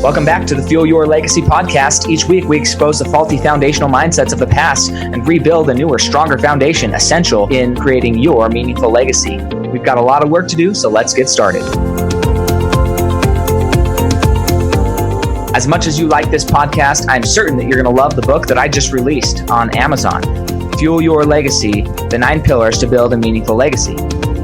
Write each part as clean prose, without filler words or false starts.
Welcome back to the Fuel Your Legacy podcast. Each week, we expose the faulty foundational mindsets of the past and rebuild a newer, stronger foundation essential in creating your meaningful legacy. We've got a lot of work to do, so let's get started. As much as you like this podcast, I'm certain that you're going to love the book that I just released on Amazon, Fuel Your Legacy, The 9 Pillars to Build a Meaningful Legacy.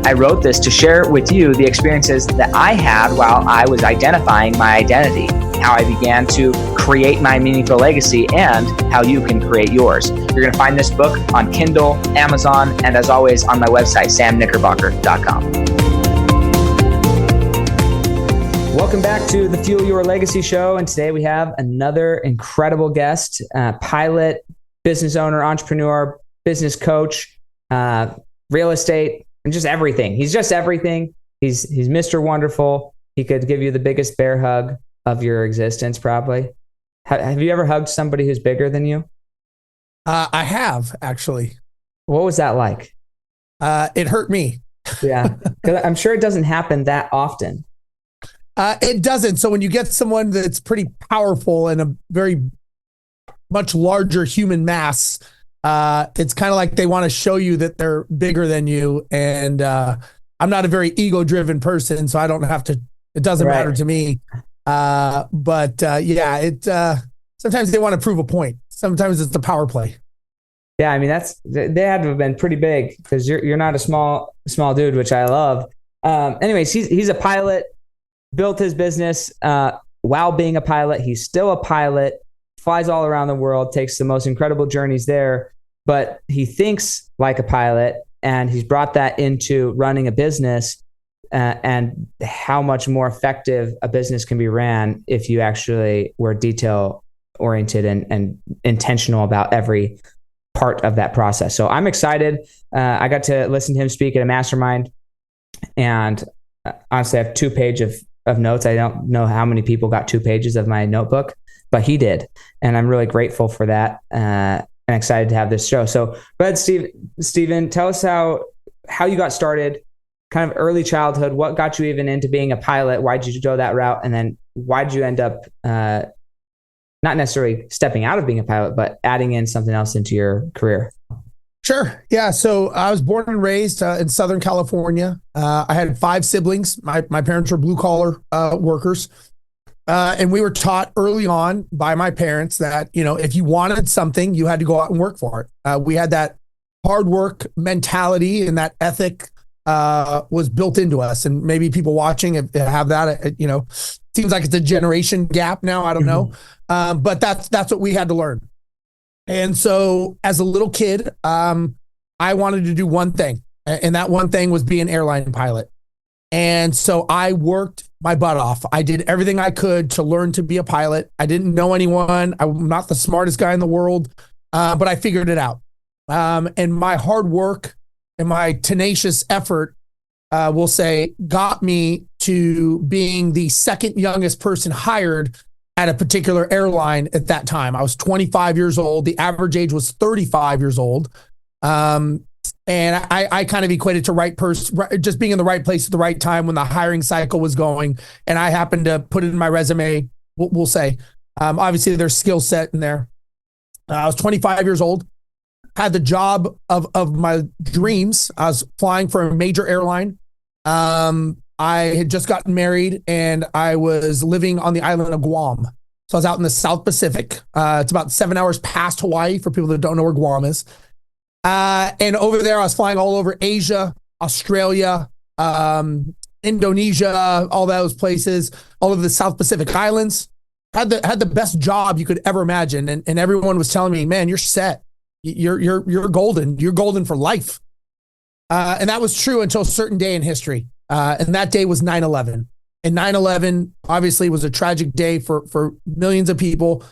I wrote this to share with you the experiences that I had while I was identifying my identity, how I began to create my meaningful legacy, and how you can create yours. You're going to find this book on Kindle, Amazon, and as always on my website, samknickerbocker.com. Welcome back to the Fuel Your Legacy show, and today we have another incredible guest, pilot, business owner, entrepreneur, business coach, real estate, and just everything. He's just everything. He's Mr. Wonderful. He could give you the biggest bear hug of your existence, probably. Have you ever hugged somebody who's bigger than you? I have, actually. What was that like? It hurt me. Yeah, 'cause I'm sure it doesn't happen that often. It doesn't. So when you get someone that's pretty powerful and a very much larger human mass, it's kind of like they want to show you that they're bigger than you. And I'm not a very ego-driven person, so I don't have to, it doesn't matter to me. But sometimes they want to prove a point. Sometimes it's the power play. Yeah, I mean, they had to have been pretty big because you're not a small dude, which I love. Anyways, he's a pilot, built his business while being a pilot. He's still a pilot, flies all around the world, takes the most incredible journeys there. But he thinks like a pilot, and he's brought that into running a business and how much more effective a business can be ran if you actually were detail oriented and intentional about every part of that process. So I'm excited. I got to listen to him speak at a mastermind, and honestly, I have 2 pages of notes. I don't know how many people got 2 pages of my notebook, but he did. And I'm really grateful for that. And excited to have this show. So go ahead, Steven, tell us how you got started, kind of early childhood. What got you even into being a pilot? Why did you go that route? And then why did you end up not necessarily stepping out of being a pilot, but adding in something else into your career? Sure. Yeah. So I was born and raised in Southern California. I had 5 siblings. My parents were blue collar workers. And we were taught early on by my parents that, if you wanted something, you had to go out and work for it. We had that hard work mentality, and that ethic was built into us. And maybe people watching have that, seems like it's a generation gap now. I don't know. But that's what we had to learn. And so as a little kid, I wanted to do one thing, and that one thing was be an airline pilot. And so I worked my butt off. I did everything I could to learn to be a pilot. I didn't know anyone. I'm not the smartest guy in the world, but I figured it out. And my hard work and my tenacious effort, we'll say, got me to being the second youngest person hired at a particular airline at that time. I was 25 years old. The average age was 35 years old. And I kind of equated to right person, just being in the right place at the right time when the hiring cycle was going. And I happened to put it in my resume, we'll say. Obviously, there's skill set in there. I was 25 years old, had the job of my dreams. I was flying for a major airline. I had just gotten married, and I was living on the island of Guam. So I was out in the South Pacific. It's about 7 hours past Hawaii for people that don't know where Guam is. And over there, I was flying all over Asia, Australia, Indonesia, all those places, all over the South Pacific Islands. Had the best job you could ever imagine, and everyone was telling me, "Man, you're set. You're golden. You're golden for life." And that was true until a certain day in history, and that day was 9/11. And 9/11 obviously was a tragic day for millions of people,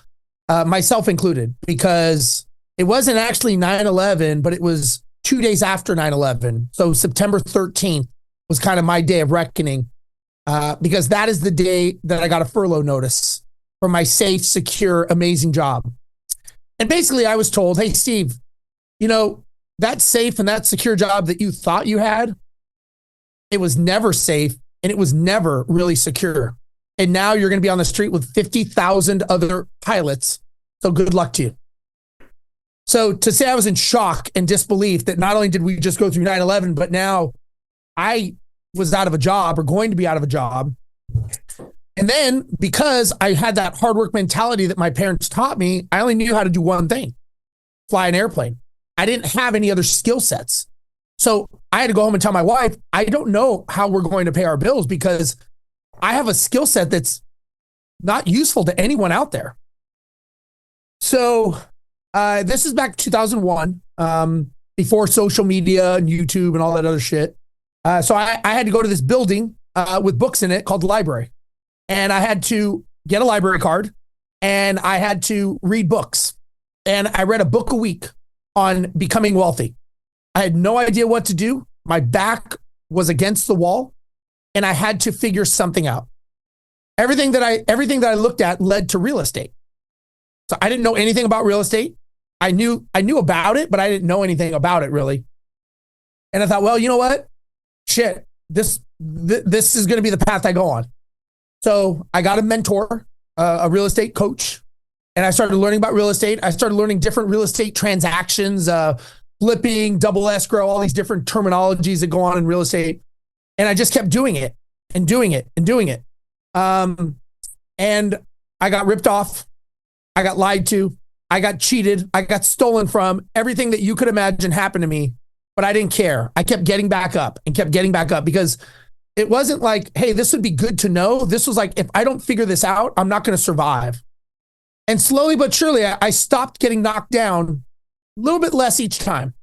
myself included, because it wasn't actually 9/11, but it was 2 days after 9/11. So September 13th was kind of my day of reckoning, because that is the day that I got a furlough notice for my safe, secure, amazing job. And basically I was told, "Hey, Steve, that safe and that secure job that you thought you had, it was never safe and it was never really secure. And now you're going to be on the street with 50,000 other pilots. So good luck to you. So to say I was in shock and disbelief that not only did we just go through 9/11, but now I was out of a job or going to be out of a job. And then because I had that hard work mentality that my parents taught me, I only knew how to do one thing: fly an airplane. I didn't have any other skill sets. So I had to go home and tell my wife, I don't know how we're going to pay our bills because I have a skill set that's not useful to anyone out there. So this is back 2001, before social media and YouTube and all that other shit. So I had to go to this building with books in it called the library. And I had to get a library card and I had to read books. And I read a book a week on becoming wealthy. I had no idea what to do. My back was against the wall and I had to figure something out. Everything that I looked at led to real estate. So I didn't know anything about real estate. I knew about it, but I didn't know anything about it really. And I thought, well, you know what? Shit, this is going to be the path I go on. So I got a mentor, a real estate coach, and I started learning about real estate. I started learning different real estate transactions, flipping, double escrow, all these different terminologies that go on in real estate. And I just kept doing it and doing it and doing it. And I got ripped off. I got lied to. I got cheated. I got stolen from. Everything that you could imagine happened to me, but I didn't care. I kept getting back up and kept getting back up because it wasn't like, hey, this would be good to know. This was like, if I don't figure this out, I'm not going to survive. And slowly but surely, I stopped getting knocked down a little bit less each time.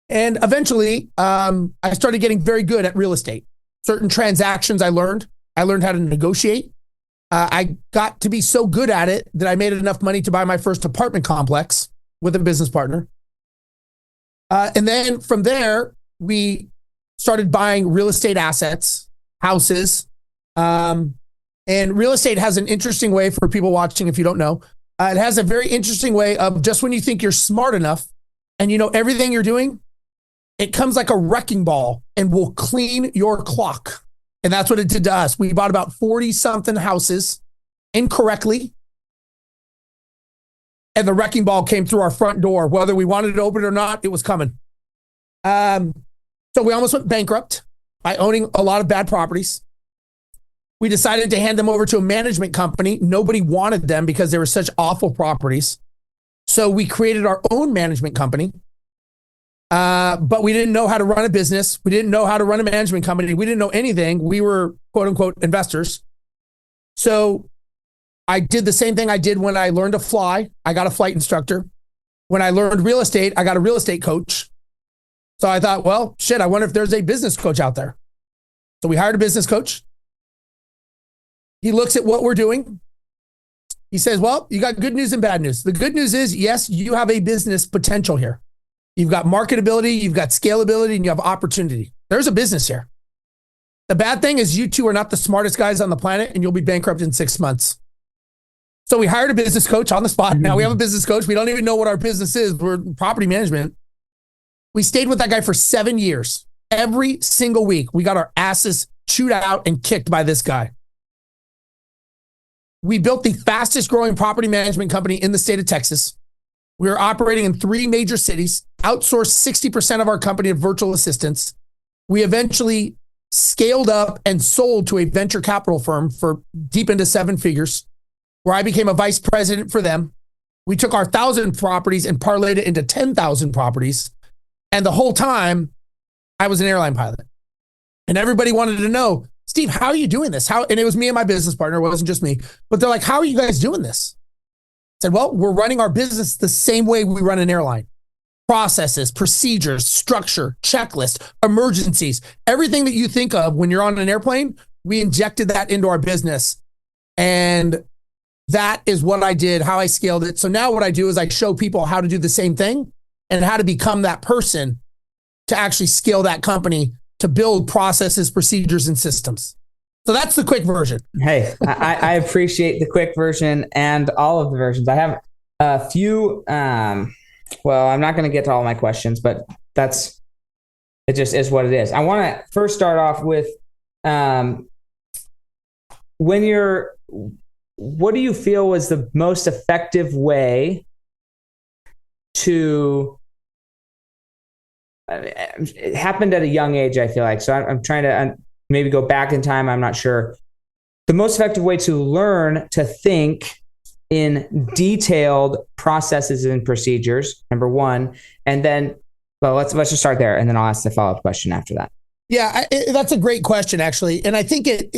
And eventually, I started getting very good at real estate. Certain transactions I learned how to negotiate. I got to be so good at it that I made enough money to buy my first apartment complex with a business partner. And then from there, we started buying real estate assets, houses. And real estate has an interesting way for people watching, if you don't know. It has a very interesting way of just when you think you're smart enough and you know everything you're doing, it comes like a wrecking ball and will clean your clock. And that's what it did to us. We bought about 40-something houses incorrectly. And the wrecking ball came through our front door. Whether we wanted to open it or not, it was coming. So we almost went bankrupt by owning a lot of bad properties. We decided to hand them over to a management company. Nobody wanted them because they were such awful properties. So we created our own management company. But we didn't know how to run a business. We didn't know how to run a management company. We didn't know anything. We were quote unquote investors. So I did the same thing I did when I learned to fly. I got a flight instructor. When I learned real estate, I got a real estate coach. So I thought, well, shit, I wonder if there's a business coach out there. So we hired a business coach. He looks at what we're doing. He says, well, you got good news and bad news. The good news is, yes, you have a business potential here. You've got marketability, you've got scalability, and you have opportunity. There's a business here. The bad thing is you two are not the smartest guys on the planet and you'll be bankrupt in 6 months. So we hired a business coach on the spot. Now we have a business coach. We don't even know what our business is. We're property management. We stayed with that guy for 7 years. Every single week, we got our asses chewed out and kicked by this guy. We built the fastest growing property management company in the state of Texas. We were operating in 3 major cities, outsourced 60% of our company to virtual assistants. We eventually scaled up and sold to a venture capital firm for deep into 7 figures, where I became a vice president for them. We took our 1,000 properties and parlayed it into 10,000 properties. And the whole time, I was an airline pilot. And everybody wanted to know, Steve, how are you doing this? And it was me and my business partner. It wasn't just me. But they're like, how are you guys doing this? I said, well, we're running our business the same way we run an airline. Processes, procedures, structure, checklist, emergencies, everything that you think of when you're on an airplane, we injected that into our business. And that is what I did, how I scaled it. So now what I do is I show people how to do the same thing and how to become that person to actually scale that company to build processes, procedures, and systems. So that's the quick version. Hey, I appreciate the quick version and all of the versions. I have a few, well, I'm not going to get to all my questions, but it just is what it is. I want to first start off with, what do you feel was the most effective way to, it happened at a young age, I feel like. So I'm trying to maybe go back in time. I'm not sure. The most effective way to learn to think in detailed processes and procedures, number one. And then, well, let's just start there. And then I'll ask the follow-up question after that. Yeah, that's a great question, actually. And I think at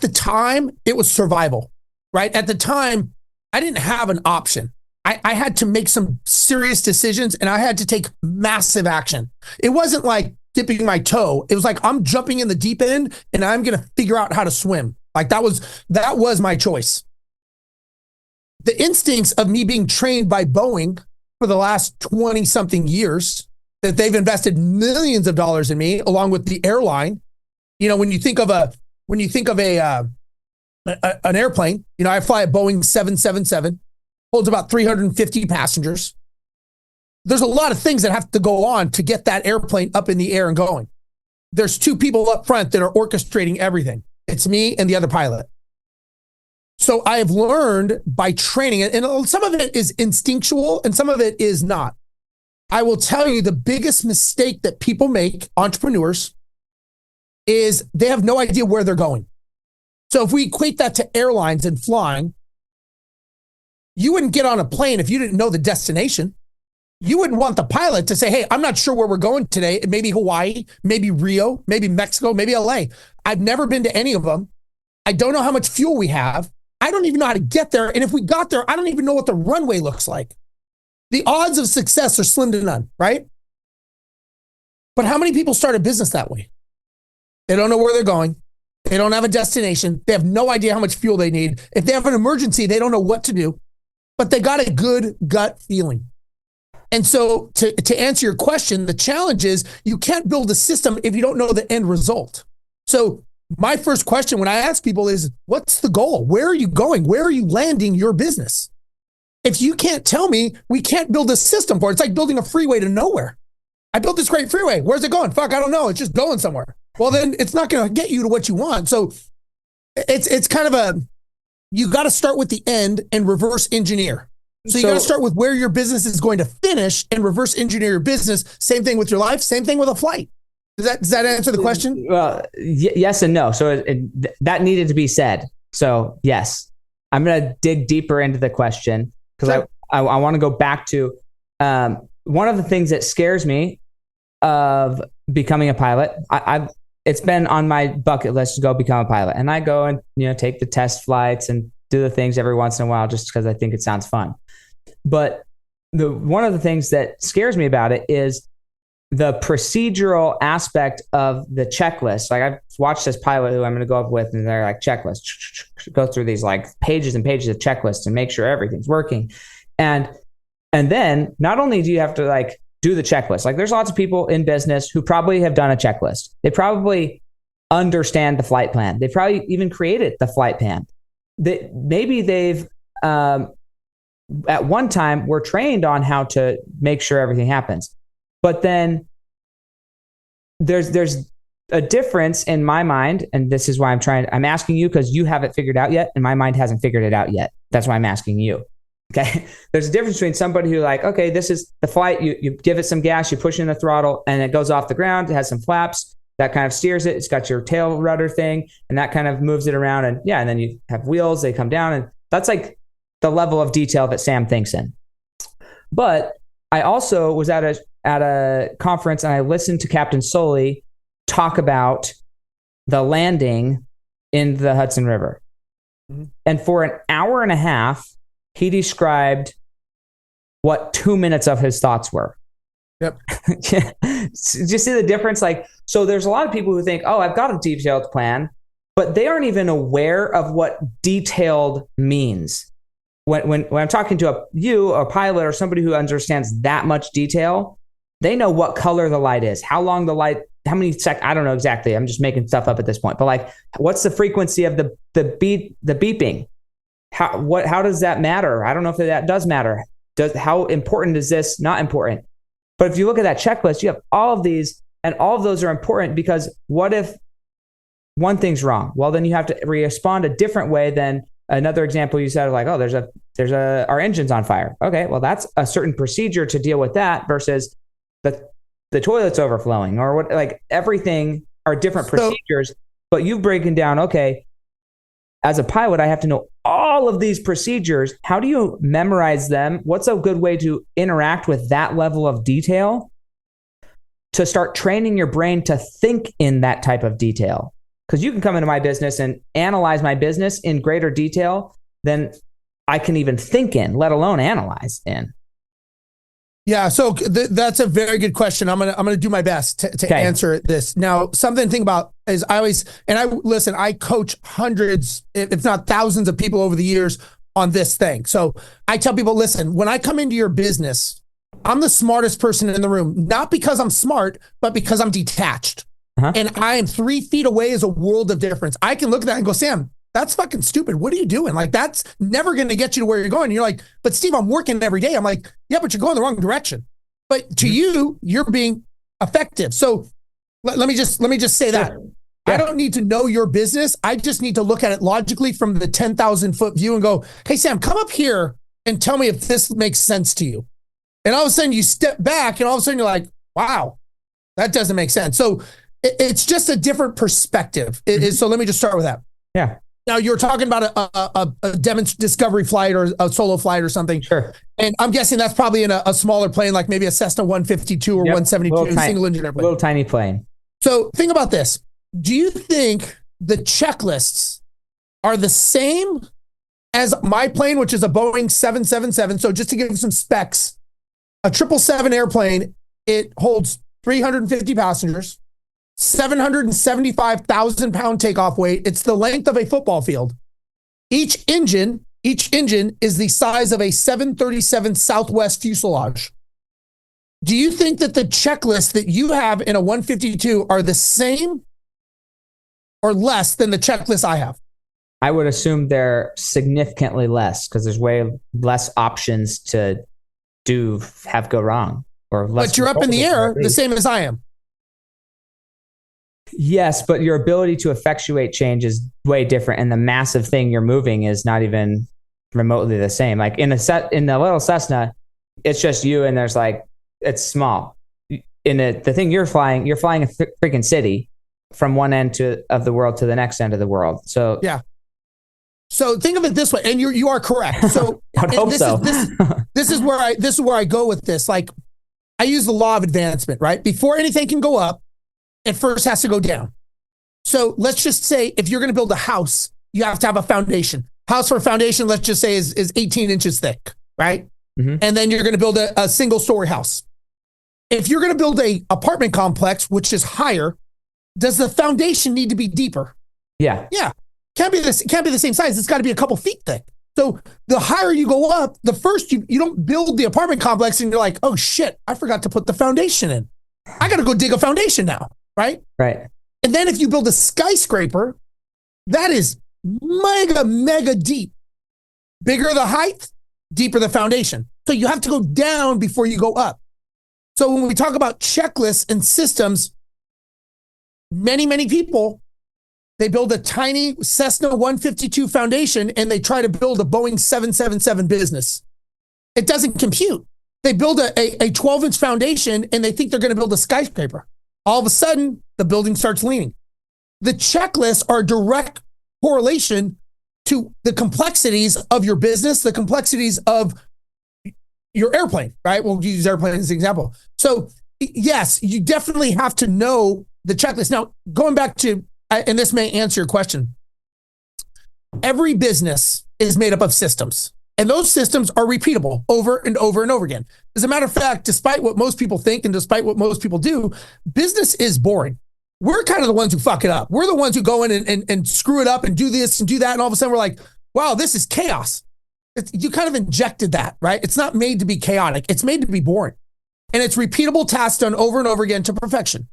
the time, it was survival, right? At the time, I didn't have an option. I had to make some serious decisions and I had to take massive action. It wasn't like dipping my toe. It was like, I'm jumping in the deep end and I'm going to figure out how to swim. Like that was my choice. The instincts of me being trained by Boeing for the last 20 something years, that they've invested millions of dollars in me, along with the airline. When you think of an airplane, I fly a Boeing 777, holds about 350 passengers. There's a lot of things that have to go on to get that airplane up in the air and going. There's two people up front that are orchestrating everything. It's me and the other pilot. So I have learned by training, and some of it is instinctual and some of it is not. I will tell you the biggest mistake that people make, entrepreneurs, is they have no idea where they're going. So if we equate that to airlines and flying, you wouldn't get on a plane if you didn't know the destination. You wouldn't want the pilot to say, hey, I'm not sure where we're going today. Maybe Hawaii, maybe Rio, maybe Mexico, maybe LA. I've never been to any of them. I don't know how much fuel we have. I don't even know how to get there. And if we got there, I don't even know what the runway looks like. The odds of success are slim to none, right? But how many people start a business that way? They don't know where they're going. They don't have a destination. They have no idea how much fuel they need. If they have an emergency, they don't know what to do, but they got a good gut feeling. And so to answer your question, the challenge is you can't build a system if you don't know the end result. So my first question when I ask people is, what's the goal? Where are you going? Where are you landing your business? If you can't tell me, we can't build a system for it. It's like building a freeway to nowhere. I built this great freeway. Where's it going? Fuck, I don't know. It's just going somewhere. Well, then it's not going to get you to what you want. So it's kind of you got to start with the end and reverse engineer. So you got to start with where your business is going to finish and reverse engineer your business. Same thing with your life. Same thing with a flight. Does that answer the question? Well, yes and no. So that needed to be said. So yes, I'm going to dig deeper into the question because sure. I want to go back to one of the things that scares me of becoming a pilot. It's been on my bucket list to go become a pilot, and I go and take the test flights and do the things every once in a while just because I think it sounds fun. But one of the things that scares me about it is the procedural aspect of the checklist. Like I've watched this pilot who I'm going to go up with, and they're like checklists, go through these like pages and pages of checklists and make sure everything's working. And then not only do you have to like do the checklist, like there's lots of people in business who probably have done a checklist. They probably understand the flight plan. They probably even created the flight plan. Maybe they've at one time were trained on how to make sure everything happens. But then there's a difference in my mind, and this is why I'm asking you because you haven't figured it out yet, and my mind hasn't figured it out yet. That's why I'm asking you. Okay. There's a difference between somebody who like, okay, this is the flight. You give it some gas, you push in the throttle, and it goes off the ground. It has some flaps that kind of steers it. It's got your tail rudder thing, and that kind of moves it around. And yeah, and then you have wheels, they come down, and that's like the level of detail that Sam thinks in. But I also was at a conference and I listened to Captain Sully talk about the landing in the Hudson River. Mm-hmm. And for an hour and a half, he described what 2 minutes of his thoughts were. Yep. Did you see the difference? Like, so there's a lot of people who think, oh, I've got a detailed plan, but they aren't even aware of what detailed means. When I'm talking to a pilot or somebody who understands that much detail, they know what color the light is, how long the light, how many seconds, I don't know exactly. I'm just making stuff up at this point, but like, what's the frequency of the beeping? How does that matter? I don't know if that does matter. How important is this? Not important. But if you look at that checklist, you have all of these, and all of those are important because what if one thing's wrong. Well, then you have to respond a different way than another example you said, like, oh, our engine's on fire. Okay, well, that's a certain procedure to deal with that versus the toilet's overflowing or what, like everything are different procedures, but you've broken down, okay, as a pilot, I have to know all of these procedures. How do you memorize them? What's a good way to interact with that level of detail to start training your brain to think in that type of detail? Because you can come into my business and analyze my business in greater detail than I can even think in, let alone analyze in. Yeah, so that's a very good question. I'm gonna do my best to answer this. Now, something to think about is I coach hundreds, if not thousands of people over the years on this thing. So I tell people, listen, when I come into your business, I'm the smartest person in the room, not because I'm smart, but because I'm detached. And I am 3 feet away is a world of difference. I can look at that and go, Sam, that's fucking stupid. What are you doing? Like, that's never going to get you to where you're going. And you're like, but Steve, I'm working every day. I'm like, yeah, but you're going the wrong direction. But to you, you're being effective. So let me just say that. Yeah. I don't need to know your business. I just need to look at it logically from the 10,000 foot view and go, hey, Sam, come up here and tell me if this makes sense to you. And all of a sudden you step back and all of a sudden you're like, wow, that doesn't make sense. So it's just a different perspective. So let me just start with that. Yeah. Now you're talking about a discovery flight or a solo flight or something. Sure. And I'm guessing that's probably in a smaller plane, like maybe a Cessna 152 or 172, single engine airplane. Little tiny plane. So think about this. Do you think the checklists are the same as my plane, which is a Boeing 777? So just to give you some specs, a 777 airplane, it holds 350 passengers. 775,000 pound takeoff weight. It's the length of a football field. Each engine is the size of a 737 Southwest fuselage. Do you think that the checklist that you have in a 152 are the same or less than the checklist I have? I would assume they're significantly less because there's way less options to have go wrong. But you're up in the air the same as I am. Yes, but your ability to effectuate change is way different, and the massive thing you're moving is not even remotely the same. Like in the little Cessna, it's just you, and there's like it's small. In the thing you're flying a freaking city from one end of the world to the next end of the world. So yeah. So think of it this way, and you are correct. So I hope so. This is where I go with this. Like I use the law of advancement, right? Before anything can go up, it first has to go down. So let's just say if you're going to build a house, you have to have a foundation. House for a foundation, let's just say is 18 inches thick, right? Mm-hmm. And then you're going to build a single story house. If you're going to build a apartment complex, which is higher, does the foundation need to be deeper? Yeah. Yeah. Can't be the same size. It's got to be a couple feet thick. So the higher you go up, the first you don't build the apartment complex and you're like, oh shit, I forgot to put the foundation in. I got to go dig a foundation now. Right? Right. And then if you build a skyscraper, that is mega deep. Bigger the height, deeper the foundation. So you have to go down before you go up. So when we talk about checklists and systems, many people, they build a tiny Cessna 152 foundation and they try to build a Boeing 777 business. It doesn't compute. They build a 12-inch foundation and they think they're going to build a skyscraper. All of a sudden, the building starts leaning. The checklists are a direct correlation to the complexities of your business, the complexities of your airplane, right? We'll use airplane as an example. So yes, you definitely have to know the checklist. Now, going back to, and this may answer your question, every business is made up of systems. And those systems are repeatable over and over and over again. As a matter of fact, despite what most people think and despite what most people do, business is boring. We're kind of the ones who fuck it up. We're the ones who go in and screw it up and do this and do that. And all of a sudden we're like, wow, this is chaos. You kind of injected that, right? It's not made to be chaotic. It's made to be boring. And it's repeatable tasks done over and over again to perfection.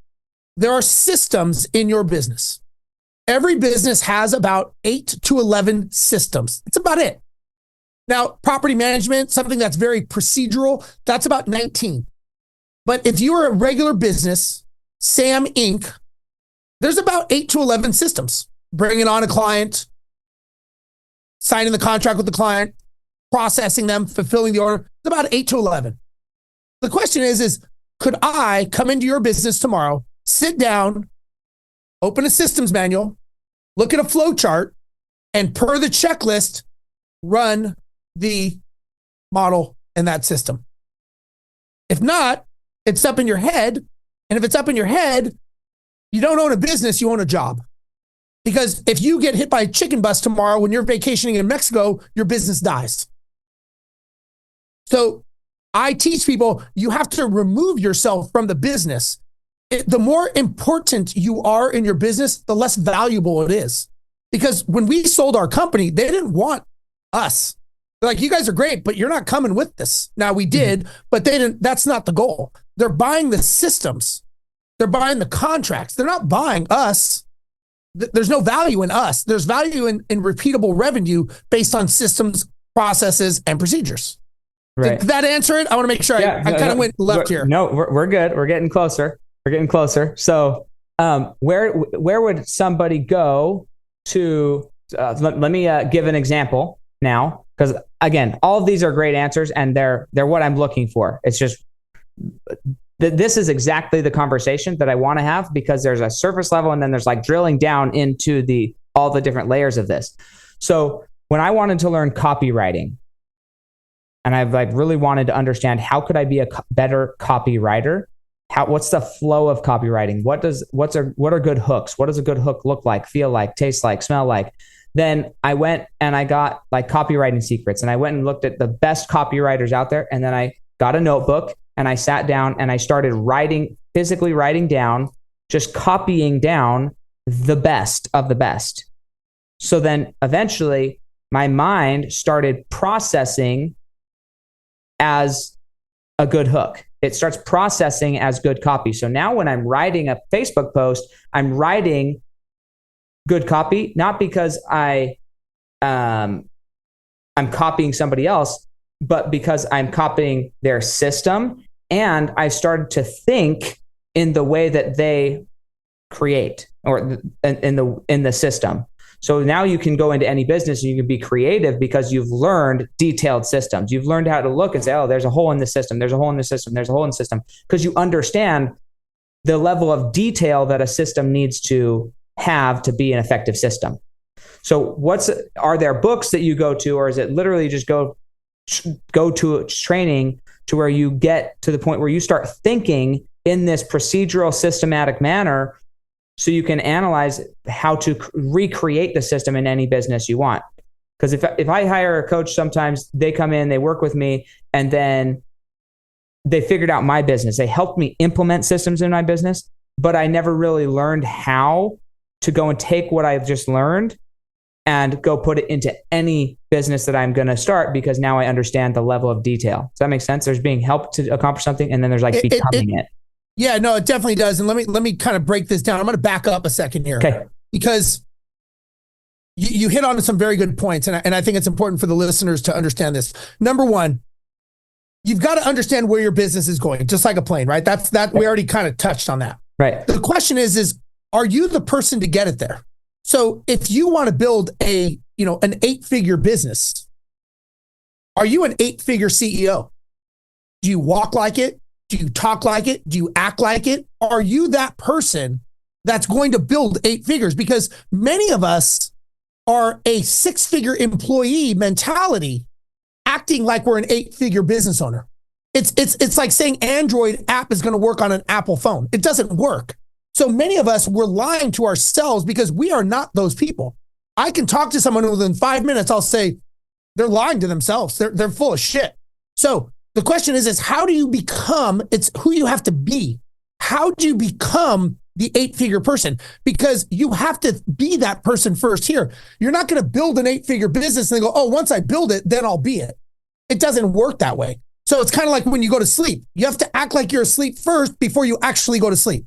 There are systems in your business. Every business has about 8 to 11 systems. That's about it. Now, property management, something that's very procedural, that's about 19. But if you're a regular business, Sam Inc., There's about 8 to 11 systems. Bringing on a client, signing the contract with the client, processing them, fulfilling the order. It's about 8 to 11. The question is could I come into your business tomorrow, sit down, open a systems manual, look at a flow chart, and per the checklist, run the model in that system? If not, it's up in your head. And if it's up in your head, you don't own a business, you own a job. Because if you get hit by a chicken bus tomorrow when you're vacationing in Mexico, your business dies. So I teach people, you have to remove yourself from the business. The more important you are in your business, the less valuable it is. Because when we sold our company, they didn't want us. They're like, you guys are great, but you're not coming with this. Now we did, but they didn't. That's not the goal. They're buying the systems. They're buying the contracts. They're not buying us. There's no value in us. There's value in repeatable revenue based on systems, processes, and procedures. Right. Did that answer it? I want to make sure I kind of went left here. No, we're good. We're getting closer. So where would somebody go to, let me give an example now, because again, all of these are great answers and they're what I'm looking for. It's just, this is exactly the conversation that I want to have, because there's a surface level and then there's like drilling down into all the different layers of this. So when I wanted to learn copywriting, and I've like really wanted to understand how could I be a better copywriter? What's the flow of copywriting? What are good hooks? What does a good hook look like, feel like, taste like, smell like? Then I went and I got like copywriting secrets, and I went and looked at the best copywriters out there. And then I got a notebook and I sat down and I started physically writing down, just copying down the best of the best. So then eventually my mind started processing as a good hook. It starts processing as good copy. So now when I'm writing a Facebook post, I'm writing good copy, not because I'm copying somebody else, but because I'm copying their system, and I started to think in the way that they create, or in the system. So now you can go into any business and you can be creative because you've learned detailed systems. You've learned how to look and say, oh, there's a hole in the system. There's a hole in the system. There's a hole in the system. Because you understand the level of detail that a system needs to have to be an effective system. So are there books that you go to, or is it literally just go to training to where you get to the point where you start thinking in this procedural, systematic manner, so you can analyze how to recreate the system in any business you want? Because if I hire a coach, sometimes they come in, they work with me, and then they figured out my business. They helped me implement systems in my business, but I never really learned how to go and take what I've just learned and go put it into any business that I'm going to start, because now I understand the level of detail. Does that make sense? There's being helped to accomplish something, and then there's like becoming it. Yeah, no, it definitely does. And let me kind of break this down. I'm going to back up a second here. Okay. Because you hit on some very good points. And I think it's important for the listeners to understand this. Number one, you've got to understand where your business is going, just like a plane, right? We already kind of touched on that. Right. The question is, are you the person to get it there? So if you want to build an 8-figure business, are you an 8-figure CEO? Do you walk like it? Do you talk like it? Do you act like it? Are you that person that's going to build 8 figures? Because many of us are a 6-figure employee mentality, acting like we're an 8-figure business owner. It's like saying Android app is going to work on an Apple phone. It doesn't work. So many of us, we're lying to ourselves because we are not those people. I can talk to someone within 5 minutes, I'll say they're lying to themselves. They're full of shit. So the question is how do you become, it's who you have to be. How do you become the 8-figure person? Because you have to be that person first here. You're not going to build an 8-figure business and then go, oh, once I build it, then I'll be it. It doesn't work that way. So it's kind of like when you go to sleep. You have to act like you're asleep first before you actually go to sleep.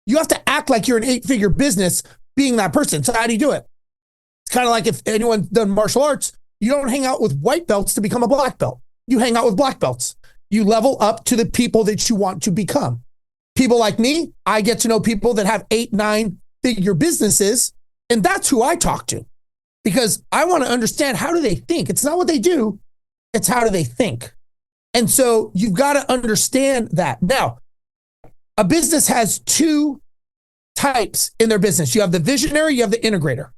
You have to act like you're an 8-figure business being that person. So how do you do it? It's kind of like if anyone's done martial arts, you don't hang out with white belts to become a black belt. You hang out with black belts. You level up to the people that you want to become. People like me, I get to know people that have 8, 9, figure businesses, and that's who I talk to because I want to understand how do they think. It's not what they do, it's how do they think. And so you've got to understand that. Now, a business has two types in their business. You have the visionary, you have the integrator.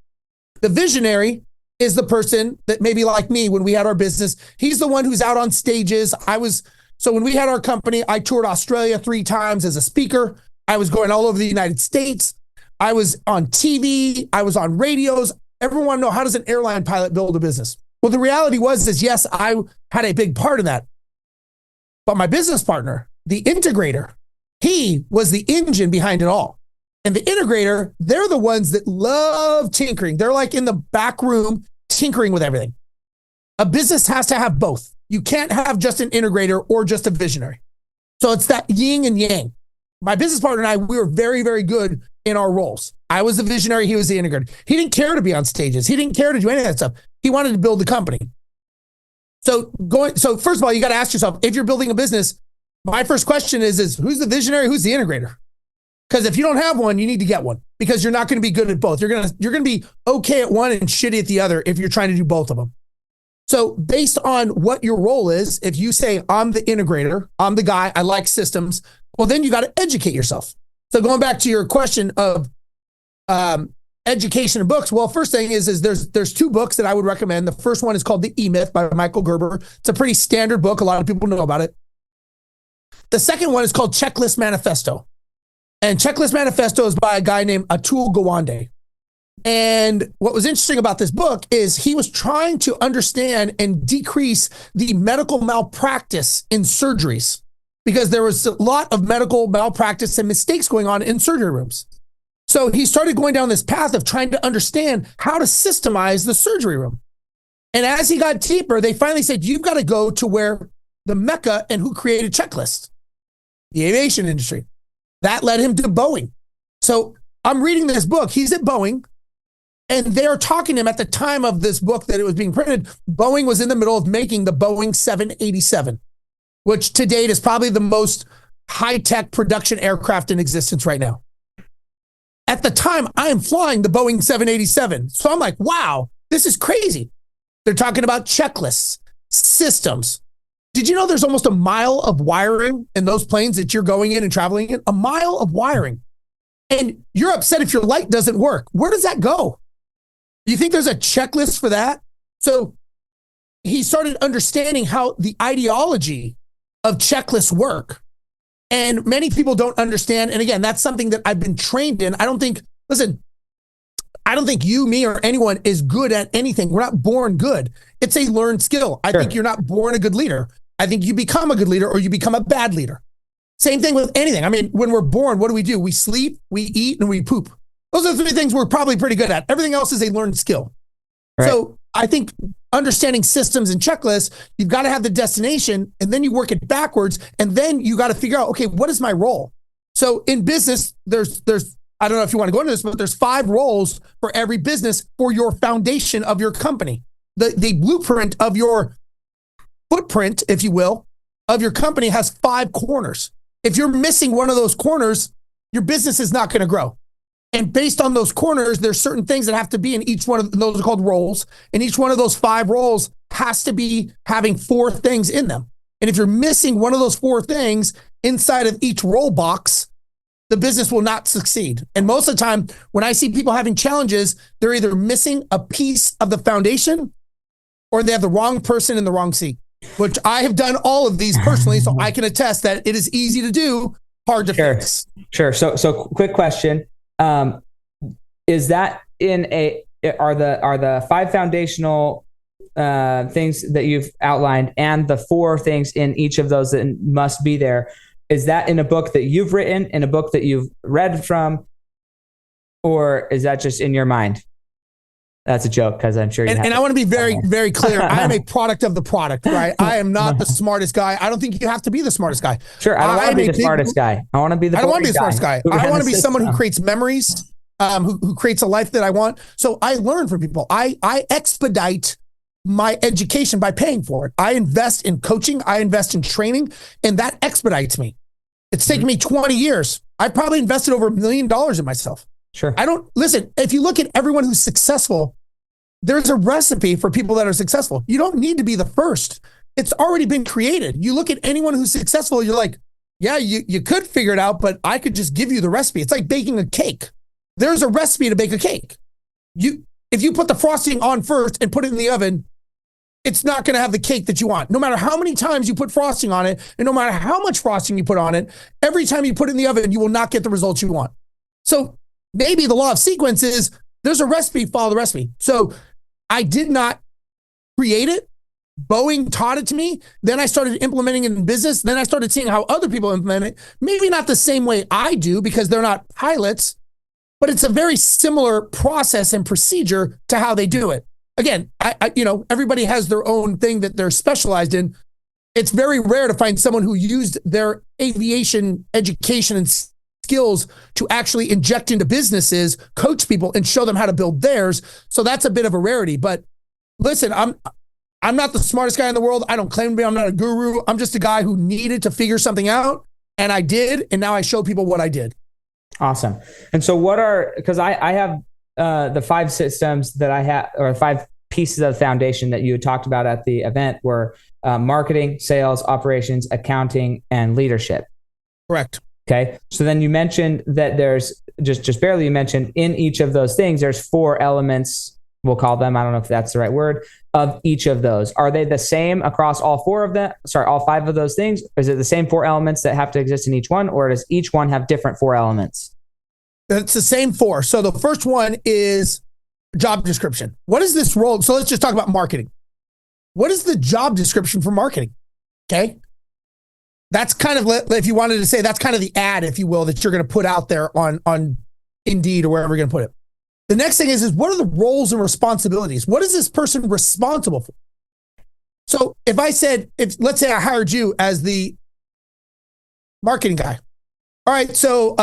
The visionary is the person that maybe like me when we had our business, he's the one who's out on stages. So when we had our company, I toured Australia 3 times as a speaker. I was going all over the United States. I was on TV. I was on radios. Everyone want to know, how does an airline pilot build a business? Well, the reality is yes, I had a big part in that. But my business partner, the integrator, he was the engine behind it all. And the integrator, they're the ones that love tinkering. They're like in the back room tinkering with everything. A business has to have both. You can't have just an integrator or just a visionary. So it's that yin and yang. My business partner and I, we were very, very good in our roles. I was the visionary. He was the integrator. He didn't care to be on stages. He didn't care to do any of that stuff. He wanted to build the company. So first of all, you got to ask yourself, if you're building a business, my first question is who's the visionary? Who's the integrator? Because if you don't have one, you need to get one because you're not going to be good at both. You're going to be okay at one and shitty at the other if you're trying to do both of them. So based on what your role is, if you say, I'm the integrator, I'm the guy, I like systems, well, then you got to educate yourself. So going back to your question of education and books, well, first thing is there's 2 books that I would recommend. The first one is called The E-Myth by Michael Gerber. It's a pretty standard book. A lot of people know about it. The second one is called Checklist Manifesto. And Checklist Manifesto is by a guy named Atul Gawande. And what was interesting about this book is he was trying to understand and decrease the medical malpractice in surgeries because there was a lot of medical malpractice and mistakes going on in surgery rooms. So he started going down this path of trying to understand how to systemize the surgery room. And as he got deeper, they finally said, you've got to go to where the Mecca and who created checklists, the aviation industry. That led him to Boeing. So I'm reading this book. He's at Boeing. And they're talking to him at the time of this book that it was being printed. Boeing was in the middle of making the Boeing 787, which to date is probably the most high-tech production aircraft in existence right now. At the time, I am flying the Boeing 787. So I'm like, wow, this is crazy. They're talking about checklists, systems. Did you know there's almost a mile of wiring in those planes that you're going in and traveling in? A mile of wiring. And you're upset if your light doesn't work. Where does that go? You think there's a checklist for that? So he started understanding how the ideology of checklists work. And many people don't understand. And again, that's something that I've been trained in. I don't think you, me, or anyone is good at anything. We're not born good. It's a learned skill. I think you're not born a good leader. I think you become a good leader or you become a bad leader. Same thing with anything. I mean, when we're born, what do? We sleep, we eat, and we poop. Those are the 3 things we're probably pretty good at. Everything else is a learned skill. Right. So I think understanding systems and checklists, you've got to have the destination and then you work it backwards. And then you got to figure out, okay, what is my role? So in business, there's, I don't know if you want to go into this, but there's 5 roles for every business for your foundation of your company. The blueprint of your footprint, if you will, of your company has 5 corners. If you're missing one of those corners, your business is not going to grow. And based on those corners, there's certain things that have to be in each one of those are called roles. And each one of those 5 roles has to be having 4 things in them. And if you're missing one of those 4 things inside of each role box, the business will not succeed. And most of the time, when I see people having challenges, they're either missing a piece of the foundation or they have the wrong person in the wrong seat, which I have done all of these personally. So I can attest that it is easy to do, hard to fix. Sure. So quick question. Is that are the 5 foundational things that you've outlined and the 4 things in each of those that must be there, is that in a book that you've written, in a book that you've read from, or is that just in your mind? That's a joke because I'm sure you and I want to be very, very clear. I am a product of the product, right? I am not the smartest guy. I don't think you have to be the smartest guy. Sure, I don't want to be the smartest guy. I want to be the smartest guy. I want to be someone who creates memories, who creates a life that I want. So I learn from people. I expedite my education by paying for it. I invest in coaching. I invest in training, and that expedites me. It's taken me 20 years. I probably invested over $1 million in myself. Sure. Listen, if you look at everyone who's successful, there's a recipe for people that are successful. You don't need to be the first. It's already been created. You look at anyone who's successful, you're like, yeah, you could figure it out, but I could just give you the recipe. It's like baking a cake. There's a recipe to bake a cake. If you put the frosting on first and put it in the oven, it's not going to have the cake that you want. No matter how many times you put frosting on it, and no matter how much frosting you put on it, every time you put it in the oven, you will not get the results you want. So maybe the law of sequence is there's a recipe, follow the recipe. So I did not create it. Boeing taught it to me. Then I started implementing it in business. Then I started seeing how other people implement it. Maybe not the same way I do because they're not pilots, but it's a very similar process and procedure to how they do it. Again, everybody has their own thing that they're specialized in. It's very rare to find someone who used their aviation education and skills to actually inject into businesses, coach people, and show them how to build theirs. So that's a bit of a rarity. But listen, I'm not the smartest guy in the world. I don't claim to be. I'm not a guru. I'm just a guy who needed to figure something out, and I did. And now I show people what I did. Awesome. And so because I have the 5 systems that I have, or 5 pieces of foundation that you had talked about at the event were marketing, sales, operations, accounting, and leadership. Correct. Okay. So then you mentioned that there's just barely, you mentioned in each of those things, there's 4 elements, we'll call them, I don't know if that's the right word, of each of those. Are they the same across all 5 of those things? Is it the same 4 elements that have to exist in each one, or does each one have different 4 elements? It's the same 4. So the first one is job description. What is this role? So let's just talk about marketing. What is the job description for marketing? Okay. That's kind of, if you wanted to say, that's kind of the ad, if you will, that you're going to put out there on Indeed or wherever you're going to put it. The next thing is what are the roles and responsibilities? What is this person responsible for? So let's say I hired you as the marketing guy. All right, so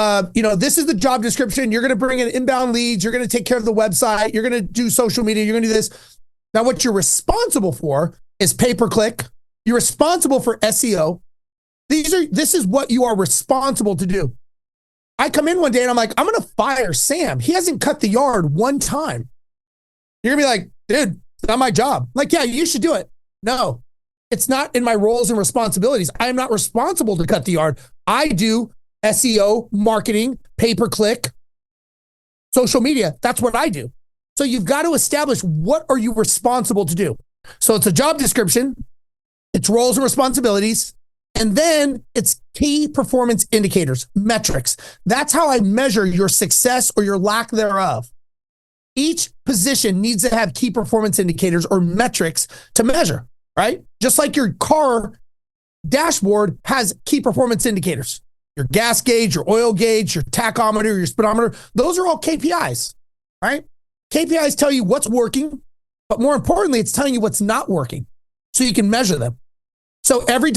this is the job description. You're going to bring in inbound leads. You're going to take care of the website. You're going to do social media. You're going to do this. Now, what you're responsible for is pay-per-click. You're responsible for SEO. This is what you are responsible to do. I come in one day and I'm like, I'm going to fire Sam. He hasn't cut the yard one time. You're going to be like, dude, it's not my job. I'm like, yeah, you should do it. No, it's not in my roles and responsibilities. I am not responsible to cut the yard. I do SEO, marketing, pay-per-click, social media. That's what I do. So you've got to establish what are you responsible to do. So it's a job description, it's roles and responsibilities, and then it's key performance indicators, metrics. That's how I measure your success or your lack thereof. Each position needs to have key performance indicators or metrics to measure, right? Just like your car dashboard has key performance indicators. Your gas gauge, your oil gauge, your tachometer, your speedometer, those are all KPIs, right? KPIs tell you what's working, but more importantly, it's telling you what's not working so you can measure them. So every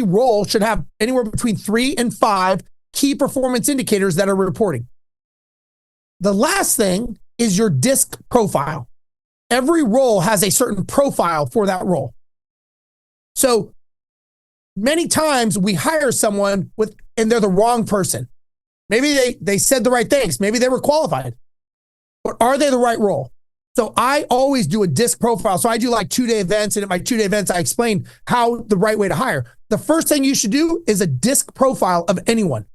role should have anywhere between 3 and 5 key performance indicators that are reporting. The last thing is your DISC profile. Every role has a certain profile for that role. So many times we hire someone and they're the wrong person. Maybe they said the right things. Maybe they were qualified, but are they the right role? So I always do a DISC profile. So I do like 2-day events, and at my 2-day events, I explain how the right way to hire. The first thing you should do is a DISC profile of anyone.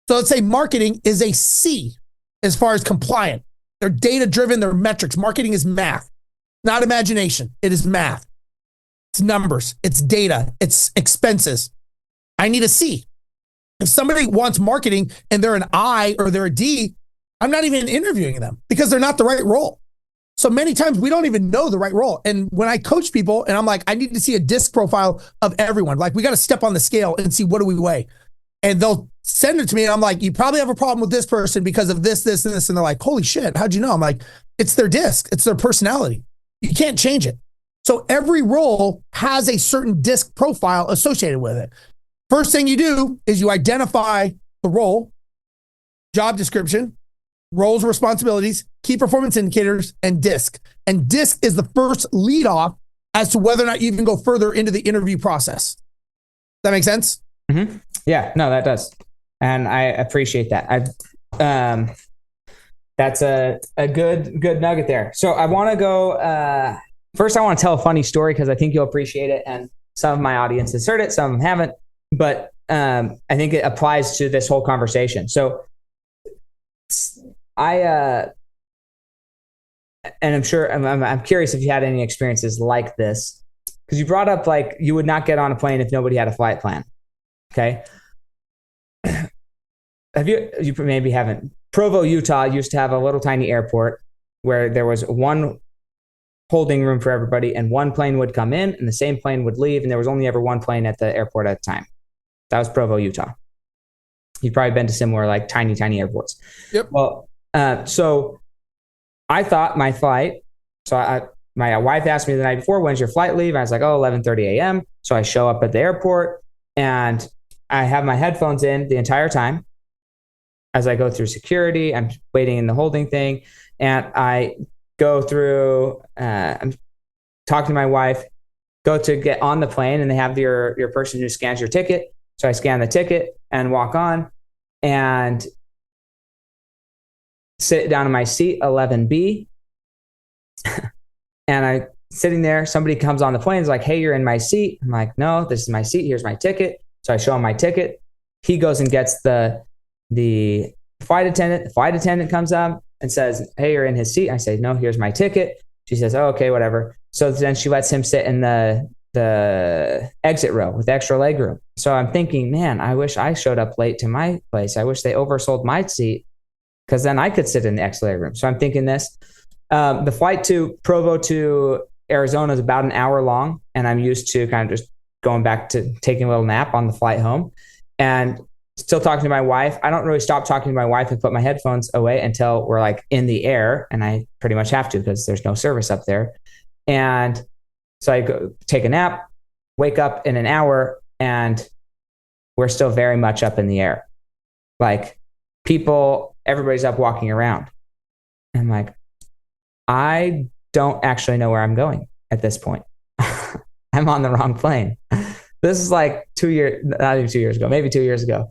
So let's say marketing is a C as far as compliant. They're data-driven, they're metrics. Marketing is math, not imagination. It is math. It's numbers, it's data, it's expenses. I need a C. If somebody wants marketing and they're an I or they're a D, I'm not even interviewing them because they're not the right role. So many times we don't even know the right role. And when I coach people and I'm like, I need to see a DISC profile of everyone. Like we got to step on the scale and see what do we weigh. And they'll send it to me and I'm like, you probably have a problem with this person because of this, this, and this. And they're like, holy shit, how'd you know? I'm like, it's their DISC. It's their personality. You can't change it. So every role has a certain DISC profile associated with it. First thing you do is you identify the role, job description, roles, responsibilities, key performance indicators, and DISC. And DISC is the first lead off as to whether or not you even go further into the interview process. Does that make sense? Mm-hmm. Yeah, no, that does. And I appreciate that. That's a good nugget there. So I want to go, first I want to tell a funny story because I think you'll appreciate it. And some of my audience has heard it, some of them haven't, but I think it applies to this whole conversation. So and I'm sure, I'm curious if you had any experiences like this, because you brought up like you would not get on a plane if nobody had a flight plan. Okay. You maybe haven't. Provo, Utah used to have a little tiny airport where there was one holding room for everybody, and one plane would come in and the same plane would leave, and there was only ever one plane at the airport at a time. That was Provo, Utah. You've probably been to similar like tiny airports. Yep. Well, so I thought my flight, my wife asked me the night before, when's your flight leave? I was like, 11:30 a.m. So I show up at the airport and I have my headphones in the entire time. As I go through security, I'm waiting in the holding thing, and I go through, I'm talking to my wife, go to get on the plane, and they have your person who scans your ticket. So I scan the ticket and walk on and sit down in my seat, 11B. And I sitting there, somebody comes on the plane, is like, hey, you're in my seat. I'm like, no, this is my seat. Here's my ticket. So I show him my ticket. He goes and gets the flight attendant. The flight attendant comes up and says, hey, you're in his seat. I say, no, here's my ticket. She says, oh, okay, whatever. So then she lets him sit in the exit row with extra leg room. So I'm thinking, man, I wish I showed up late to my place. I wish they oversold my seat because then I could sit in the extra leg room. So I'm thinking this. The flight to Provo to Arizona is about an hour long, and I'm used to kind of just going back to taking a little nap on the flight home and still talking to my wife. I don't really stop talking to my wife and put my headphones away until we're like in the air, and I pretty much have to because there's no service up there. And so I go take a nap, wake up in an hour, and we're still very much up in the air. Like everybody's up walking around. And I'm like, I don't actually know where I'm going at this point. I'm on the wrong plane. This is like not even 2 years ago, maybe 2 years ago.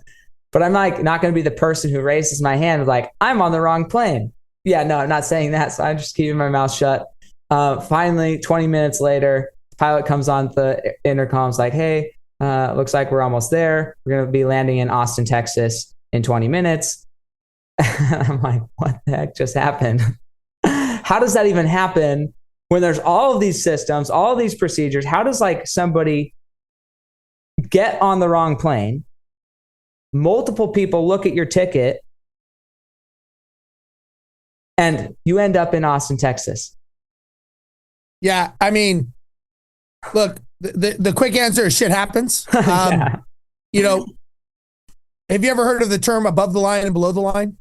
But I'm like not going to be the person who raises my hand like, I'm on the wrong plane. Yeah, no, I'm not saying that. So I'm just keeping my mouth shut. Finally, 20 minutes later, the pilot comes on the intercom's like, hey, looks like we're almost there. We're going to be landing in Austin, Texas in 20 minutes. I'm like, what the heck just happened? How does that even happen when there's all of these systems, all of these procedures? How does like somebody get on the wrong plane? Multiple people look at your ticket and you end up in Austin, Texas. Yeah. I mean, look, the quick answer is shit happens. Yeah. You know, have you ever heard of the term above the line and below the line?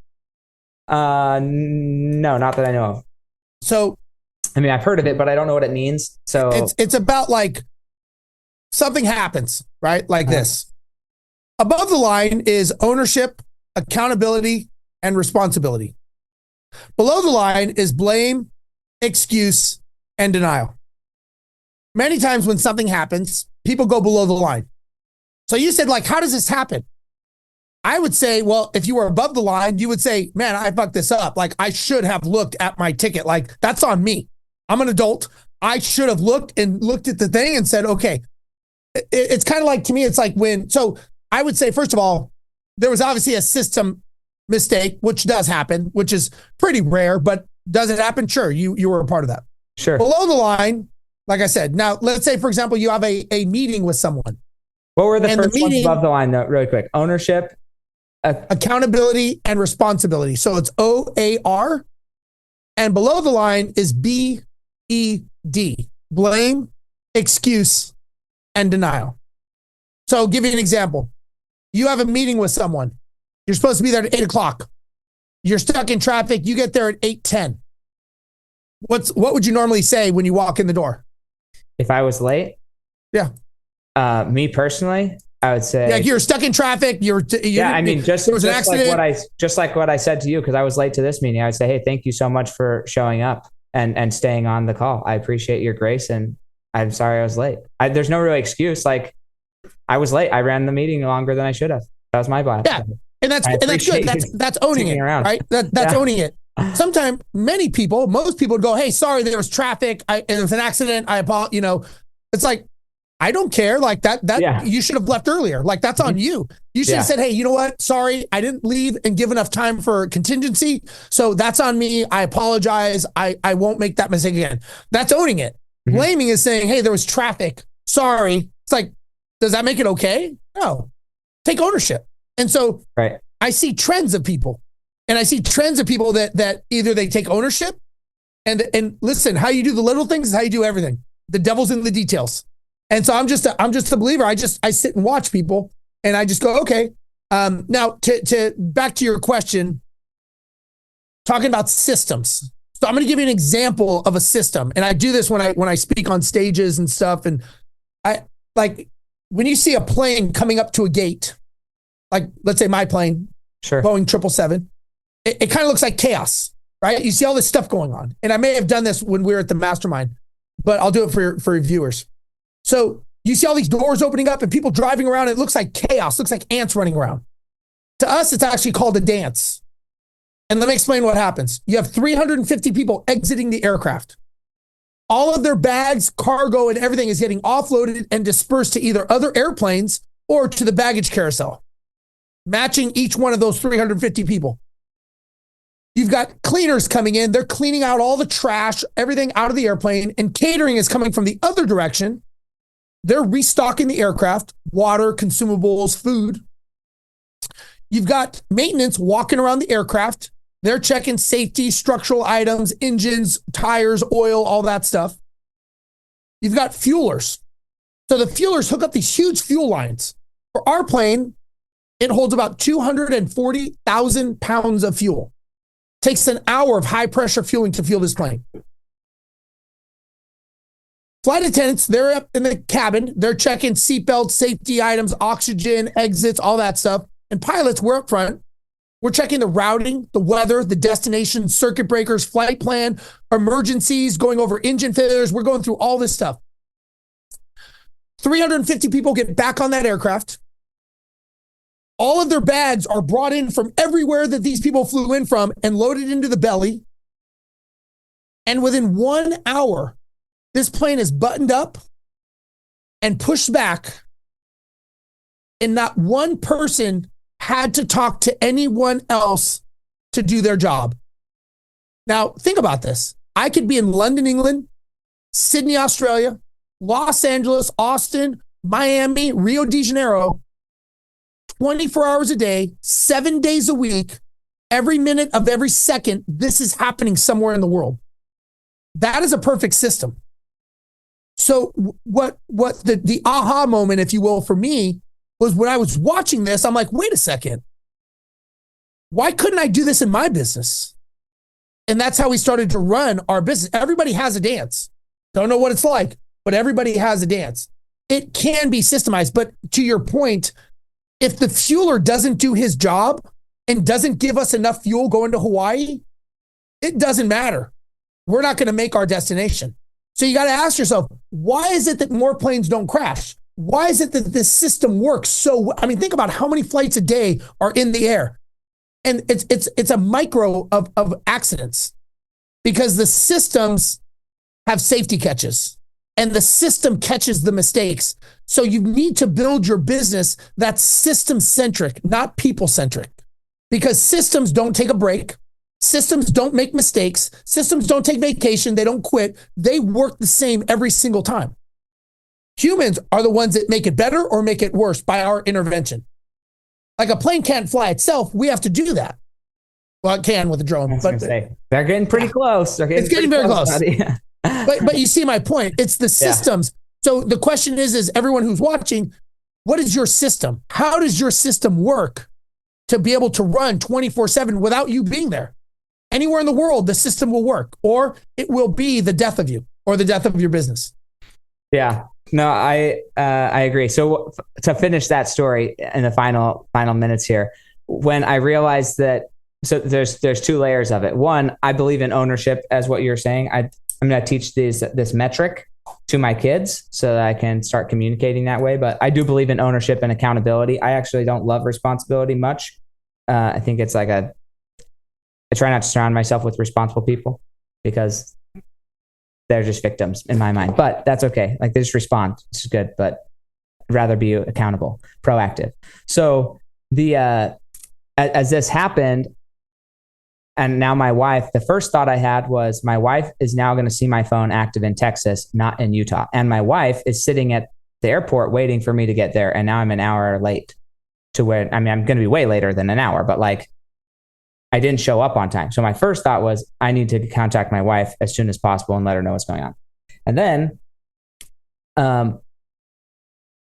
No, not that I know of. So, I mean, I've heard of it, but I don't know what it means. So it's about like something happens, right? Like this. Above the line is ownership, accountability, and responsibility. Below the line is blame, excuse, and denial. Many times when something happens, people go below the line. So you said, like, how does this happen? I would say, well, if you were above the line, you would say, man, I fucked this up. Like, I should have looked at my ticket. Like, that's on me. I'm an adult. I should have looked at the thing and said, okay. It's kind of like, to me, it's like so I would say, first of all, there was obviously a system mistake, which does happen, which is pretty rare, but does it happen? Sure. You were a part of that. Sure. Below the line, like I said, now let's say, for example, you have a meeting with someone. What were the first ones above the line, though, really quick? Ownership, accountability, and responsibility. So it's OAR, and below the line is BED, blame, excuse, and denial. So I'll give you an example. You have a meeting with someone. You're supposed to be there at 8:00. You're stuck in traffic. You get there at 8:10. What would you normally say when you walk in the door? If I was late? Yeah. Me personally, I would say, yeah, you're stuck in traffic. I mean, there was an accident. Just like what I said to you, because I was late to this meeting, I would say, hey, thank you so much for showing up and staying on the call. I appreciate your grace, and I'm sorry I was late. There's no real excuse. Like, I was late. I ran the meeting longer than I should have. That was my bad. Yeah, and that's good. That's owning it, right? That's owning it. sometimes most people would go, hey, sorry, there was traffic. It was an accident. I apologize. It's like, I don't care. Like that you should have left earlier. Like that's on you. You should have said, hey, you know what? Sorry, I didn't leave and give enough time for contingency. So that's on me. I apologize. I won't make that mistake again. That's owning it. Blaming is saying, hey, there was traffic. Sorry. It's like, does that make it okay? No. Take ownership. And so I see trends of people. And I see trends of people that either they take ownership and listen, how you do the little things is how you do everything. The devil's in the details. And so I'm just a believer. I sit and watch people and I just go, okay. Now to back to your question, talking about systems. So I'm going to give you an example of a system. And I do this when I speak on stages and stuff. And I like when you see a plane coming up to a gate, like let's say my plane, Boeing 777, it kind of looks like chaos, right? You see all this stuff going on. And I may have done this when we were at the mastermind, but I'll do it for your viewers. So you see all these doors opening up and people driving around. It looks like chaos, looks like ants running around. To us, it's actually called a dance. And let me explain what happens. You have 350 people exiting the aircraft. All of their bags, cargo, and everything is getting offloaded and dispersed to either other airplanes or to the baggage carousel, matching each one of those 350 people. You've got cleaners coming in. They're cleaning out all the trash, everything out of the airplane, and catering is coming from the other direction. They're restocking the aircraft, water, consumables, food. You've got maintenance walking around the aircraft. They're checking safety, structural items, engines, tires, oil, all that stuff. You've got fuelers. So the fuelers hook up these huge fuel lines. For our plane, it holds about 240,000 pounds of fuel. Takes an hour of high pressure fueling to fuel this plane. Flight attendants, they're up in the cabin. They're checking seatbelts, safety items, oxygen, exits, all that stuff. And pilots, we're up front. We're checking the routing, the weather, the destination, circuit breakers, flight plan, emergencies, going over engine failures. We're going through all this stuff. 350 people get back on that aircraft. All of their bags are brought in from everywhere that these people flew in from and loaded into the belly. And within 1 hour, this plane is buttoned up and pushed back. And not one person had to talk to anyone else to do their job. Now, think about this. I could be in London, England, Sydney, Australia, Los Angeles, Austin, Miami, Rio de Janeiro, 24 hours a day, 7 days a week, every minute of every second, this is happening somewhere in the world. That is a perfect system. So what the aha moment, if you will, for me was when I was watching this, I'm like, wait a second. Why couldn't I do this in my business? And that's how we started to run our business. Everybody has a dance. Don't know what it's like, but everybody has a dance. It can be systemized. But to your point, if the fueler doesn't do his job and doesn't give us enough fuel going to Hawaii, it doesn't matter. We're not going to make our destination. So you got to ask yourself, why is it that more planes don't crash? Why is it that this system works so well? I mean, think about how many flights a day are in the air. And it's a micro of accidents because the systems have safety catches and the system catches the mistakes. So you need to build your business that's system-centric, not people-centric, because systems don't take a break. Systems don't make mistakes. Systems don't take vacation. They don't quit. They work the same every single time. Humans are the ones that make it better or make it worse by our intervention. Like a plane can't fly itself. We have to do that. Well, it can with a drone. But they're getting pretty close. It's getting very close. But you see my point. It's the systems. Yeah. So the question is everyone who's watching, what is your system? How does your system work to be able to run 24/7 without you being there? Anywhere in the world, the system will work, or it will be the death of you or the death of your business. Yeah, no, I agree. So to finish that story in the final minutes here, when I realized that, so there's two layers of it. One, I believe in ownership, as what you're saying. I'm going to teach this metric to my kids so that I can start communicating that way. But I do believe in ownership and accountability. I actually don't love responsibility much. I think it's like try not to surround myself with responsible people because they're just victims in my mind, but that's okay. Like, they just respond. This is good, but I'd rather be accountable, proactive. So as this happened, and now my wife, the first thought I had was my wife is now going to see my phone active in Texas, not in Utah. And my wife is sitting at the airport waiting for me to get there. And now I'm an hour late to where, I mean, I'm going to be way later than an hour, but like, I didn't show up on time. So my first thought was I need to contact my wife as soon as possible and let her know what's going on. And then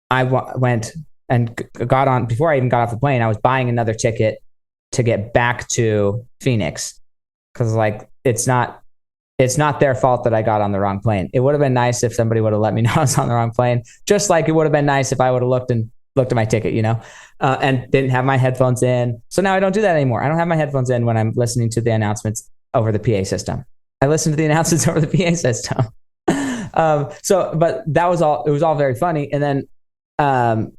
I went and got on, before I even got off the plane, I was buying another ticket to get back to Phoenix. Cause like, it's not their fault that I got on the wrong plane. It would have been nice if somebody would have let me know I was on the wrong plane. Just like it would have been nice if I would have looked at my ticket, and didn't have my headphones in. So now I don't do that anymore. I don't have my headphones in when I'm listening to the announcements over the PA system. I listen to the announcements over the PA system. But that was all, it was all very funny. And then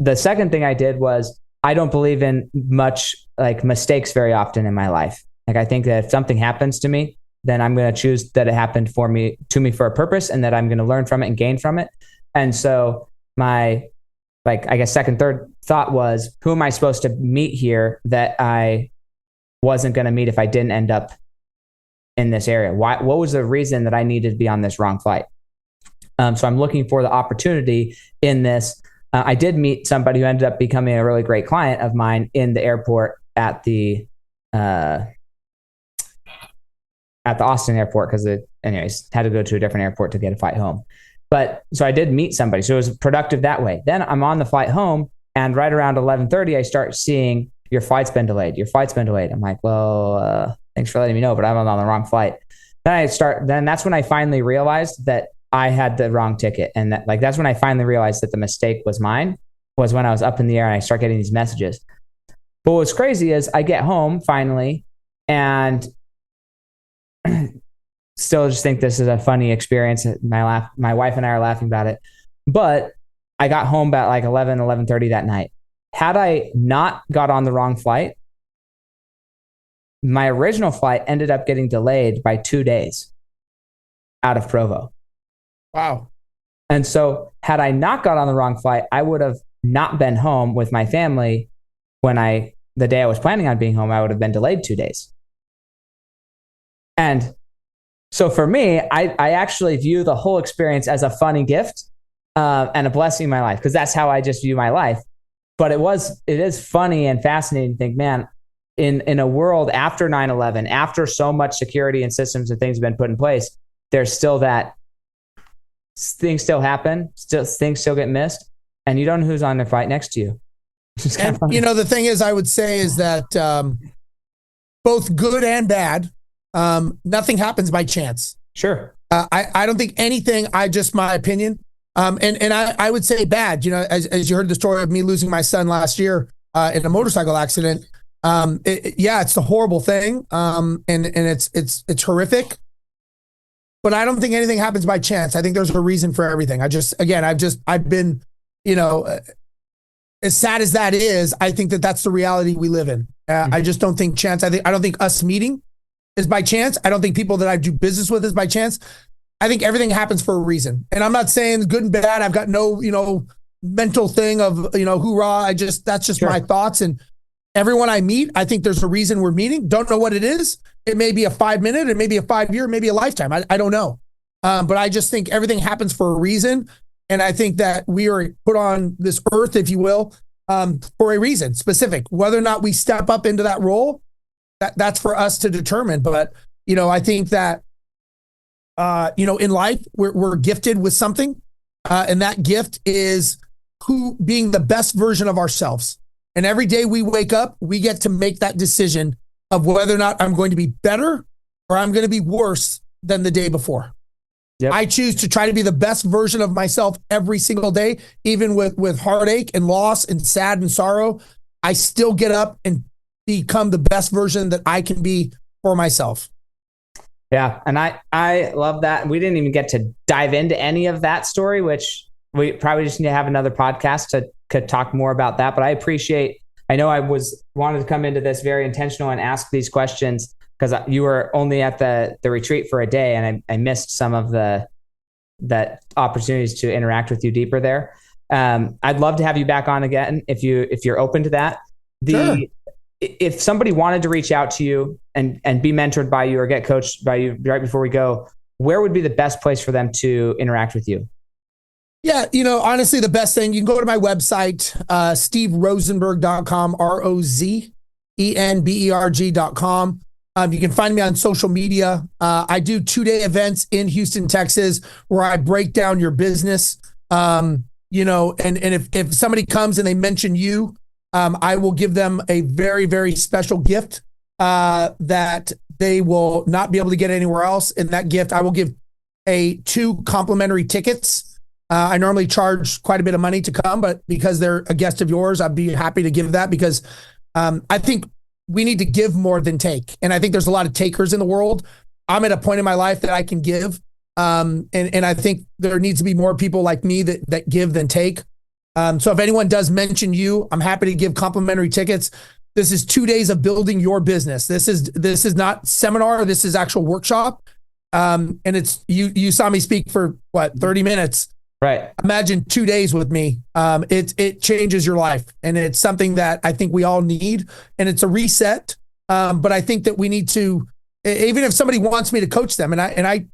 the second thing I did was, I don't believe in much like mistakes very often in my life. Like, I think that if something happens to me, then I'm going to choose that it happened to me for a purpose, and that I'm going to learn from it and gain from it. And so my, like, I guess third thought was, who am I supposed to meet here that I wasn't going to meet if I didn't end up in this area? What was the reason that I needed to be on this wrong flight? So I'm looking for the opportunity in this. I did meet somebody who ended up becoming a really great client of mine in the airport at the Austin airport, because anyways, had to go to a different airport to get a flight home. But so I did meet somebody. So it was productive that way. Then I'm on the flight home, and right around 11:30, I start seeing, your flight's been delayed. Your flight's been delayed. I'm like, well, thanks for letting me know, but I'm on the wrong flight. Then that's when I finally realized that I had the wrong ticket. And that's when I finally realized that the mistake was mine, was when I was up in the air and I start getting these messages. But what's crazy is I get home finally, and still just think this is a funny experience. My wife and I are laughing about it, but I got home about like 11:30 that night. Had I not got on the wrong flight, my original flight ended up getting delayed by 2 days out of Provo. Wow. And so had I not got on the wrong flight, I would have not been home with my family the day I was planning on being home. I would have been delayed 2 days. And so for me, I actually view the whole experience as a funny gift and a blessing in my life, because that's how I just view my life. But it is funny and fascinating to think, man, in a world after 9/11, after so much security and systems and things have been put in place, there's still that things still happen, things still get missed, and you don't know who's on the flight next to you. And the thing is, I would say is that both good and bad, nothing happens by chance. Sure. I don't think anything, just my opinion. And I would say bad, as you heard the story of me losing my son last year in a motorcycle accident. It's a horrible thing. And it's horrific, but I don't think anything happens by chance. I think there's a reason for everything. I've been, as sad as that is, I think that's the reality we live in. I just don't think chance. I don't think us meeting is by chance. I don't think people that I do business with is by chance. I think everything happens for a reason. And I'm not saying good and bad. I've got no, mental thing of, hoorah. That's just my thoughts. And everyone I meet, I think there's a reason we're meeting. Don't know what it is. It may be a 5 minute, it may be a 5 year, maybe a lifetime. I don't know. But I just think everything happens for a reason. And I think that we are put on this earth, if you will, for a reason specific. Whether or not we step up into that role, that's for us to determine. But, I think that, in life, we're gifted with something. And that gift is being the best version of ourselves. And every day we wake up, we get to make that decision of whether or not I'm going to be better or I'm going to be worse than the day before. Yep. I choose to try to be the best version of myself every single day, even with heartache and loss and sad and sorrow. I still get up and become the best version that I can be for myself. Yeah. And I love that. We didn't even get to dive into any of that story, which we probably just need to have another podcast to talk more about that. But I appreciate I know I wanted to come into this very intentional and ask these questions because you were only at the retreat for a day, and I missed some of that opportunities to interact with you deeper there. I'd love to have you back on again if you're open to that. Sure. If somebody wanted to reach out to you and be mentored by you or get coached by you right before we go, where would be the best place for them to interact with you? Yeah, honestly, the best thing, you can go to my website, steverozenberg.com, ROZENBERG.com. You can find me on social media. I do 2-day events in Houston, Texas, where I break down your business. And if somebody comes and they mention you, I will give them a very, very special gift that they will not be able to get anywhere else. And that gift, I will give 2 complimentary tickets. I normally charge quite a bit of money to come, but because they're a guest of yours, I'd be happy to give that because I think we need to give more than take. And I think there's a lot of takers in the world. I'm at a point in my life that I can give. And I think there needs to be more people like me that give than take. So if anyone does mention you, I'm happy to give complimentary tickets. This is 2 days of building your business. This is not seminar. This is actual workshop. And it's, you saw me speak for 30 minutes. Right. Imagine 2 days with me. It changes your life. And it's something that I think we all need. And it's a reset. But I think that we need to, even if somebody wants me to coach them, and I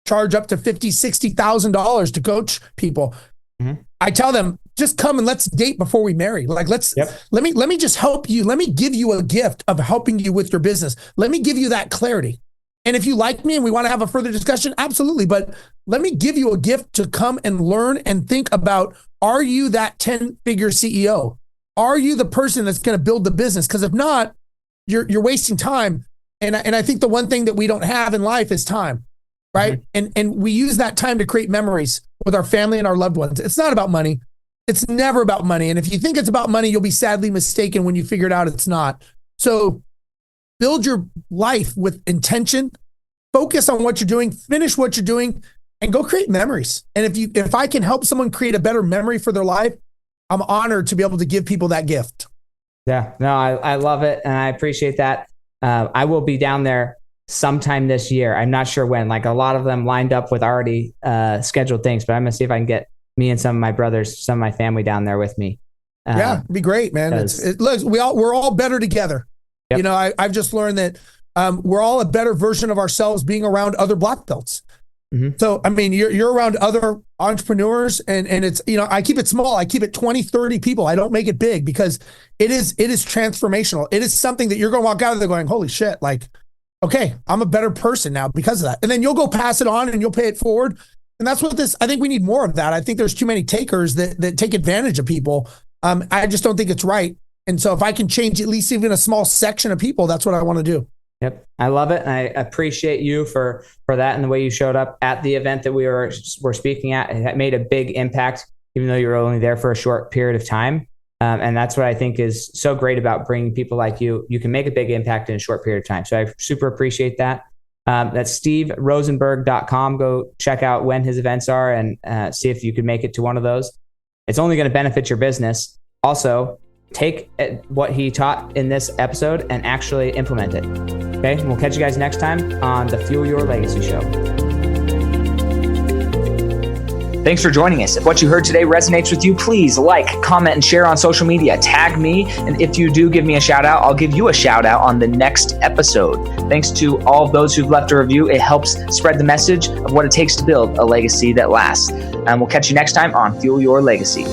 charge up to $50,000, $60,000 to coach people. Mm-hmm. I tell them, just come and let's date before we marry. Like, let me just help you. Let me give you a gift of helping you with your business. Let me give you that clarity. And if you like me and we want to have a further discussion, absolutely. But let me give you a gift to come and learn and think about, are you that 10-figure CEO? Are you the person that's going to build the business? Because if not, you're wasting time. And I think the one thing that we don't have in life is time, right? Mm-hmm. And we use that time to create memories with our family and our loved ones. It's not about money. It's never about money. And if you think it's about money, you'll be sadly mistaken when you figure it out it's not. So build your life with intention, focus on what you're doing, finish what you're doing, and go create memories. And if I can help someone create a better memory for their life, I'm honored to be able to give people that gift. Yeah, no, I love it. And I appreciate that. I will be down there sometime this year. I'm not sure when, like a lot of them lined up with already scheduled things, but I'm going to see if I can get me and some of my brothers, some of my family down there with me. Yeah, it'd be great, man. Look, we're all better together. Yep. I've just learned that we're all a better version of ourselves being around other black belts. Mm-hmm. So, I mean, you're around other entrepreneurs and it's, I keep it small. I keep it 20, 30 people. I don't make it big because it is transformational. It is something that you're going to walk out of there going, holy shit, like, okay, I'm a better person now because of that. And then you'll go pass it on and you'll pay it forward. And that's what I think we need more of that. I think there's too many takers that take advantage of people. I just don't think it's right. And so if I can change at least even a small section of people, that's what I want to do. Yep. I love it. And I appreciate you for that and the way you showed up at the event that we were speaking at. It made a big impact, even though you were only there for a short period of time. And that's what I think is so great about bringing people like you. You can make a big impact in a short period of time. So I super appreciate that. That's steverozenberg.com. Go check out when his events are and see if you could make it to one of those. It's only going to benefit your business. Also, take what he taught in this episode and actually implement it. Okay, and we'll catch you guys next time on the Fuel Your Legacy Show. Thanks for joining us. If what you heard today resonates with you, please like, comment, and share on social media. Tag me, and if you do give me a shout out, I'll give you a shout out on the next episode. Thanks to all of those who've left a review. It helps spread the message of what it takes to build a legacy that lasts. And we'll catch you next time on Fuel Your Legacy.